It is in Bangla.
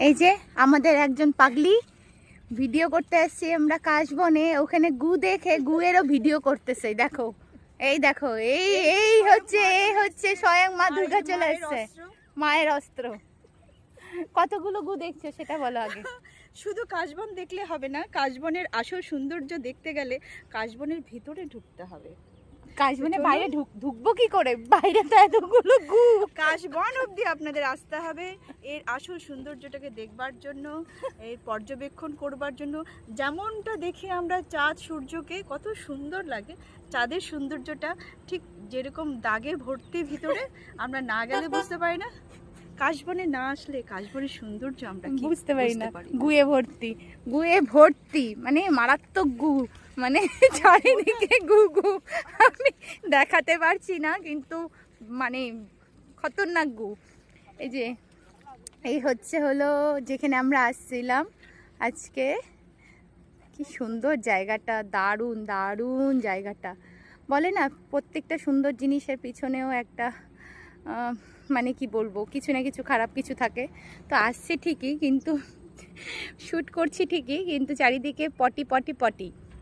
এই যে আমাদের একজন পাগলি ভিডিও করতে আসছি আমরা কাশবনে, ওখানে গু দেখে গুয়েরও ভিডিও করতেছে। দেখো এই দেখো, এই এই হচ্ছে স্বয়ং মা দুর্গা চলে এসছে, মায়ের অস্ত্র। কতগুলো গু দেখছো সেটা বলো আগে। শুধু কাশবন দেখলে হবে না, কাশবনের আসল সৌন্দর্য দেখতে গেলে কাশবনের ভিতরে ঢুকতে হবে। কাশবনের বাইরে ঢুকবো কি করে, বাইরে তো এতগুলো গু। কাশবন অবধি আপনাদের আসতে হবে এর আসল সৌন্দর্যটাকে দেখবার জন্য, এর পর্যবেক্ষণ করবার জন্য। যেমনটা দেখে আমরা চাঁদ সূর্যকে কত সুন্দর লাগে, চাঁদের সৌন্দর্যটা ঠিক যেরকম দাগে ভর্তি ভিতরে, আমরা না গেলে বুঝতে পারি না। কাশবনে না আসলে কাশবনের সৌন্দর্য আমরা বুঝতে পারি না। গুয়ে ভর্তি, গুয়ে ভর্তি, মানে মারাত্মক গু, মানে চারিদিকে গু গু। আমি দেখাতে পারছি না কিন্তু মানে খতরনাক গু। এই যে এই হলো যেখানে আমরা আসছিলাম আজকে। কি সুন্দর জায়গাটা, দারুণ দারুণ জায়গাটা। বলে না প্রত্যেকটা সুন্দর জিনিসের পিছনেও একটা মানে কি বলবো, কিছু না কিছু খারাপ কিছু থাকে। তো আসছে ঠিকই, কিন্তু শ্যুট করছি ঠিকই, কিন্তু চারিদিকে পটি পটি পটি।